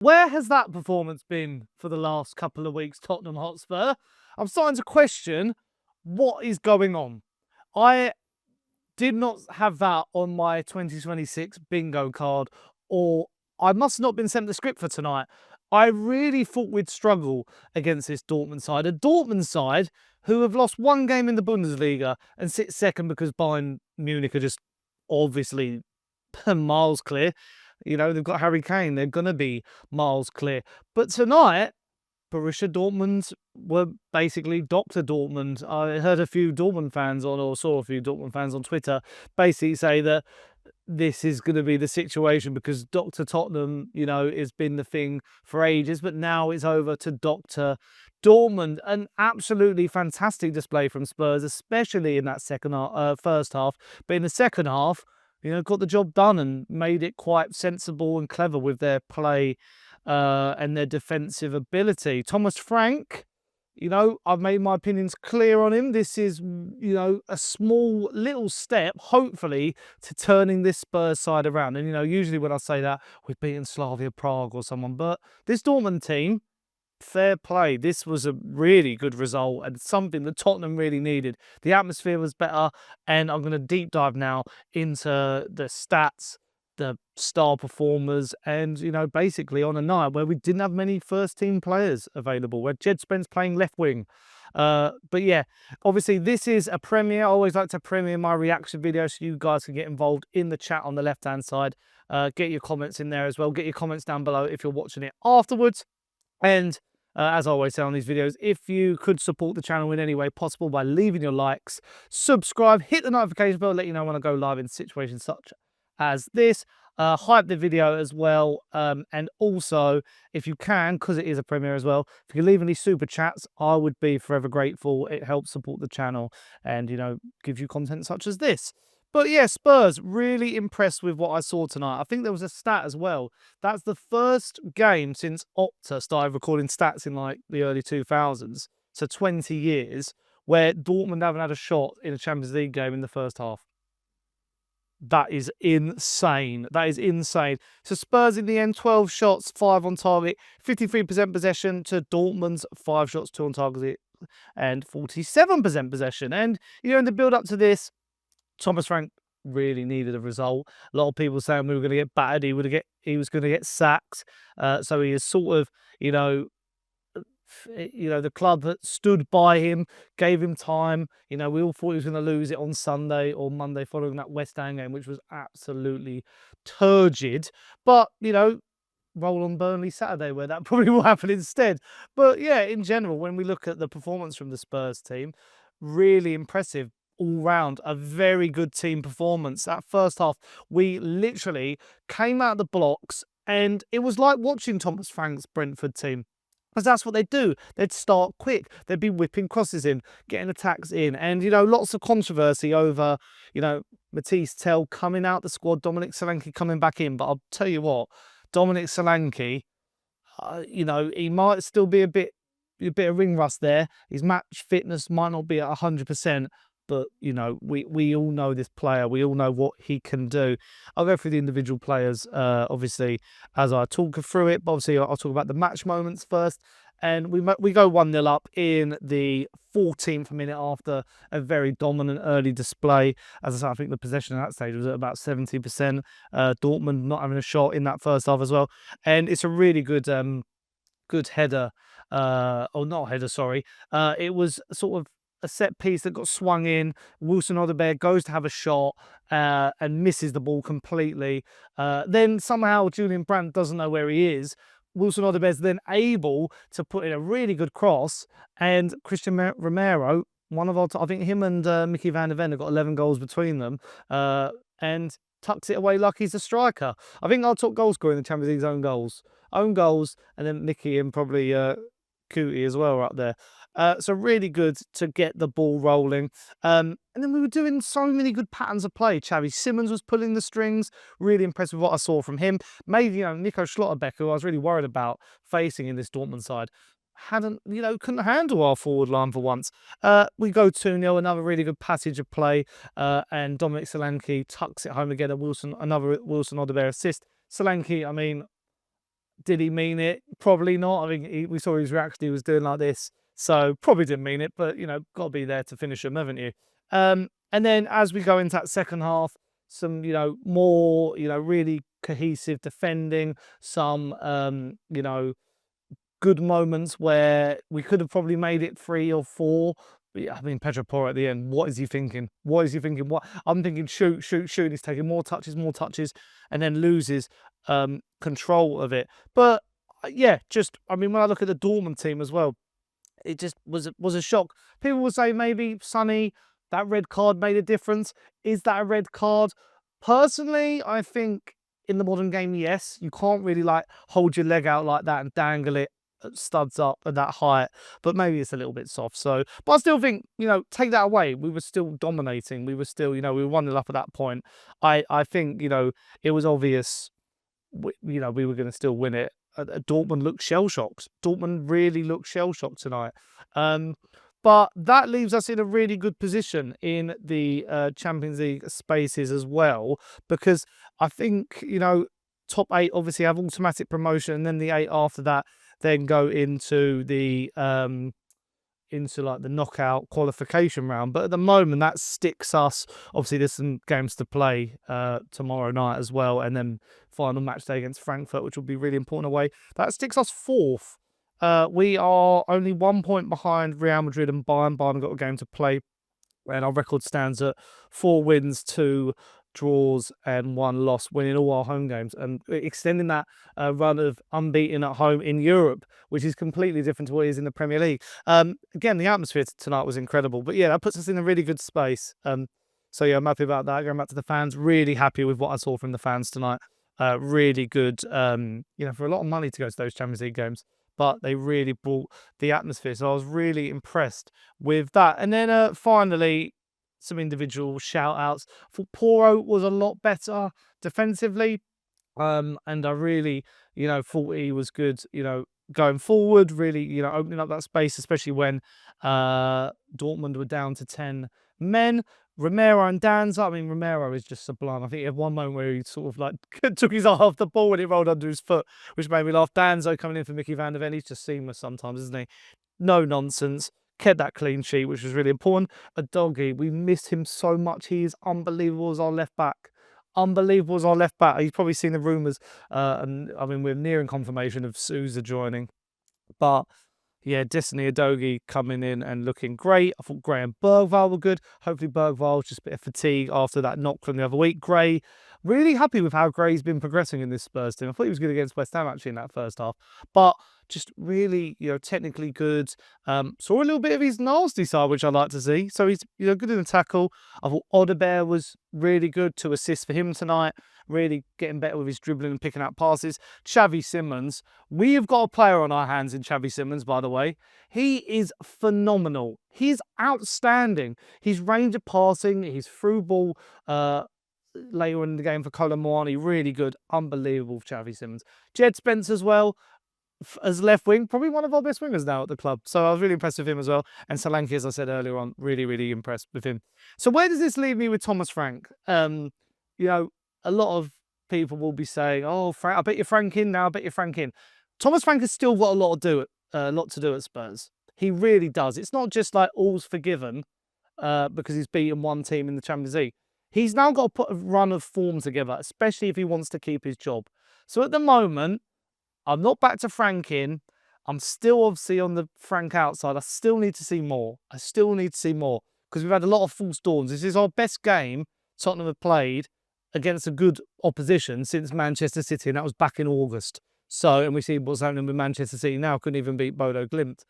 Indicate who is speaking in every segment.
Speaker 1: Where has that performance been for the last couple of weeks, Tottenham Hotspur? I'm starting to question what is going on. I did not have that on my 2026 bingo card, or I must not have been sent the script for tonight. I really thought we'd struggle against this Dortmund side. A Dortmund side who have lost one game in the Bundesliga and sit second because Bayern Munich are just obviously miles clear. You know, they've got Harry Kane. They're going to be miles clear. But tonight, Borussia Dortmund were basically Dr. Dortmund. I heard a few Dortmund fans or saw a few Dortmund fans on Twitter basically say that this is going to be the situation because Dr. Tottenham, you know, has been the thing for ages, but now it's over to Dr. Dortmund. An absolutely fantastic display from Spurs, especially in that first half. But in the second half, you know, got the job done and made it quite sensible and clever with their play and their defensive ability. Thomas Frank, you know, I've made my opinions clear on him. This is, you know, a small little step, hopefully, to turning this Spurs side around. And, you know, usually when I say that, we're beating Slavia Prague or someone. But this Dortmund team, fair play. This was a really good result and something that Tottenham really needed. The atmosphere was better. And I'm going to deep dive now into the stats, the star performers, and, you know, basically on a night where we didn't have many first team players available. We had Djed Spence playing left wing. But yeah, obviously this is a premiere. I always like to premiere my reaction video so you guys can get involved in the chat on the left hand side. Get your comments in there as well. Get your comments down below if you're watching it afterwards. And as I always say on these videos, if you could support the channel in any way possible by leaving your likes, subscribe, hit the notification bell, let you know when I go live in situations such as this. Hype the video as well. And also, if you can, because it is a premiere as well, if you can leave any super chats, I would be forever grateful. It helps support the channel and, you know, gives you content such as this. But yeah, Spurs, really impressed with what I saw tonight. I think there was a stat as well. That's the first game since Opta started recording stats in like the early 2000s, so 20 years, where Dortmund haven't had a shot in a Champions League game in the first half. That is insane. That is insane. So Spurs in the end, 12 shots, 5 on target, 53% possession to Dortmund's 5 shots, 2 on target, and 47% possession. And, you know, in the build up to this, Thomas Frank really needed a result. A lot of people saying we were going to get battered. He was going to get sacked. So he is sort of, you know, the club that stood by him, gave him time. You know, we all thought he was going to lose it on Sunday or Monday following that West Ham game, which was absolutely turgid. But, you know, roll on Burnley Saturday where that probably will happen instead. But yeah, in general, when we look at the performance from the Spurs team, really impressive. All round, a very good team performance. That first half, we literally came out of the blocks and it was like watching Thomas Frank's Brentford team. Because that's what they'd do. They'd start quick. They'd be whipping crosses in, getting attacks in. And, you know, lots of controversy over, you know, Matisse Tell coming out the squad, Dominic Solanke coming back in. But I'll tell you what, Dominic Solanke, you know, he might still be a bit of ring rust there. His match fitness might not be at 100%. But, you know, we all know this player. We all know what he can do. I'll go through the individual players, obviously, as I talk through it. But obviously, I'll talk about the match moments first. And we go 1-0 up in the 14th minute after a very dominant early display. As I said, I think the possession at that stage was at about 70%. Dortmund not having a shot in that first half as well. And it's a really good header. Or not header, sorry. It was sort of a set piece that got swung in. Wilson Odobert goes to have a shot and misses the ball completely. Then somehow Julian Brandt doesn't know where he is. Wilson Odobert's then able to put in a really good cross, and Cristian Romero, one of our, I think him and Mickey van der Ven have got 11 goals between them, and tucks it away like he's a striker. I think our top goal scorer in the Champions League's own goals, and then Mickey and probably Cootie as well are up there. So really good to get the ball rolling. And then we were doing so many good patterns of play. Xavi Simons was pulling the strings. Really impressed with what I saw from him. Maybe, you know, Nico Schlotterbeck, who I was really worried about facing in this Dortmund side, couldn't handle our forward line for once. We go 2-0, another really good passage of play. And Dominic Solanke tucks it home again. Another Wilson Odobert assist. Solanke, I mean, Did he mean it? Probably not. I mean, we saw his reaction. He was doing like this. So probably didn't mean it, but, got to be there to finish them, haven't you? And then as we go into that second half, some, more, really cohesive defending, some, good moments where we could have probably made it 3 or 4. But yeah, I mean, Pedro Porro at the end, what is he thinking? What is he thinking? What I'm thinking, shoot. He's taking more touches, and then loses control of it. But yeah, I mean, when I look at the Dortmund team as well, it just was a shock. People will say maybe Sonny, that red card made a difference. Is that a red card? Personally, I think in the modern game, yes. You can't really hold your leg out like that and dangle it studs up at that height, but maybe it's a little bit soft. So, but I still think, take that away, we were still dominating. We were still, we were 1-0 up at that point. I think, it was obvious, we were going to still win it. Dortmund looked shell-shocked. Dortmund really looked shell-shocked tonight. But that leaves us in a really good position in the Champions League spaces as well, because I think, top 8 obviously have automatic promotion, and then the 8 after that then go into the the knockout qualification round. But at the moment, that sticks us. Obviously, there's some games to play tomorrow night as well, and then final match day against Frankfurt, which will be really important away. That sticks us 4th. We are only 1 point behind Real Madrid and Bayern. Bayern have got a game to play, and our record stands at 4 wins, 2 draws and 1 loss, winning all our home games and extending that run of unbeaten at home in Europe, which is completely different to what it is in the Premier League. Again, the atmosphere tonight was incredible, but yeah, that puts us in a really good space. So yeah, I'm happy about that. Going back to the fans, really happy with what I saw from the fans tonight. Really good, for a lot of money to go to those Champions League games, but they really brought the atmosphere. So I was really impressed with that. And then finally, some individual shout-outs. I thought Porro was a lot better defensively. And I really, thought he was good, going forward, really, opening up that space, especially when Dortmund were down to 10 men. Romero and Danso, I mean, Romero is just sublime. I think he had one moment where he sort of took his eye off the ball when it rolled under his foot, which made me laugh. Danso coming in for Mickey van der Ven, he's just seamless sometimes, isn't he? No nonsense. Kept that clean sheet, which was really important. Udogie, we missed him so much. He is unbelievable as our left back. Unbelievable as our left back. You've probably seen the rumours, and I mean, we're nearing confirmation of Sousa joining. But yeah, Destiny Udogie coming in and looking great. I thought Gray and Bergvall were good. Hopefully Bergvall, just a bit of fatigue after that knock from the other week. Gray, really happy with how Gray's been progressing in this Spurs team. I thought he was good against West Ham actually in that first half. But just really, technically good. Saw a little bit of his nasty side, which I like to see. So he's, good in the tackle. I thought Odobert was really good, to assist for him tonight. Really getting better with his dribbling and picking out passes. Xavi Simons. We have got a player on our hands in Xavi Simons, by the way. He is phenomenal. He's outstanding. His range of passing, his through ball later in the game for Colomwani, really good. Unbelievable, Xavi Simons. Djed Spence as well. As left wing, probably one of our best wingers now at the club. So I was really impressed with him as well. And Solanke, as I said earlier on, really, really impressed with him. So where does this leave me with Thomas Frank? A lot of people will be saying, "Oh, Frank, I bet you're Frank in now. I bet you're Frank in." Thomas Frank has still got a lot to do at Spurs. He really does. It's not just like all's forgiven because he's beaten one team in the Champions League. He's now got to put a run of form together, especially if he wants to keep his job. So at the moment, I'm not back to Frank in. I'm still obviously on the Frank outside. I still need to see more. Because we've had a lot of false dawns. This is our best game Tottenham have played against a good opposition since Manchester City, and that was back in August. So, and we see what's happening with Manchester City now. Couldn't even beat Bodo Glimt.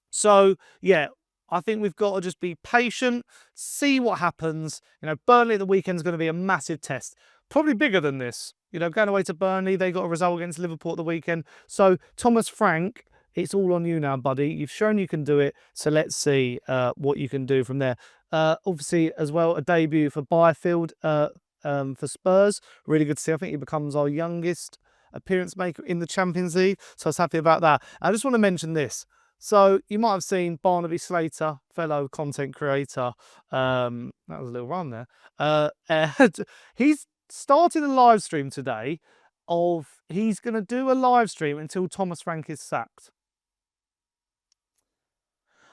Speaker 1: So, yeah, I think we've got to just be patient, see what happens. Burnley at the weekend is going to be a massive test. Probably bigger than this. Going away to Burnley, they got a result against Liverpool at the weekend. So, Thomas Frank, it's all on you now, buddy. You've shown you can do it. So, let's see what you can do from there. Obviously, as well, a debut for Byfield for Spurs. Really good to see. I think he becomes our youngest appearance maker in the Champions League. So, I was happy about that. I just want to mention this. So, you might have seen Barnaby Slater, fellow content creator. That was a little run there. He's started a live stream today of he's going to do a live stream until Thomas Frank is sacked.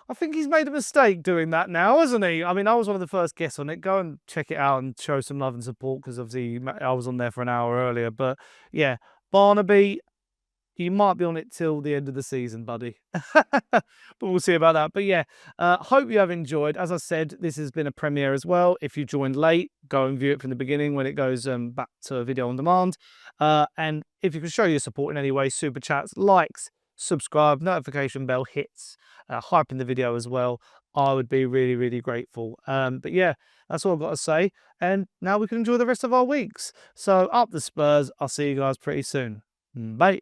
Speaker 1: I think he's made a mistake doing that now, hasn't he? I mean, I was one of the first guests on it. Go and check it out and show some love and support, because obviously I was on there for an hour earlier. But yeah, Barnaby, you might be on it till the end of the season, buddy. But we'll see about that. But yeah, hope you have enjoyed. As I said, this has been a premiere as well. If you joined late, go and view it from the beginning when it goes back to video on demand. And if you can show your support in any way, super chats, likes, subscribe, notification bell hits, hyping the video as well, I would be really, really grateful. But yeah, that's all I've got to say. And now we can enjoy the rest of our weeks. So up the Spurs. I'll see you guys pretty soon. Bye.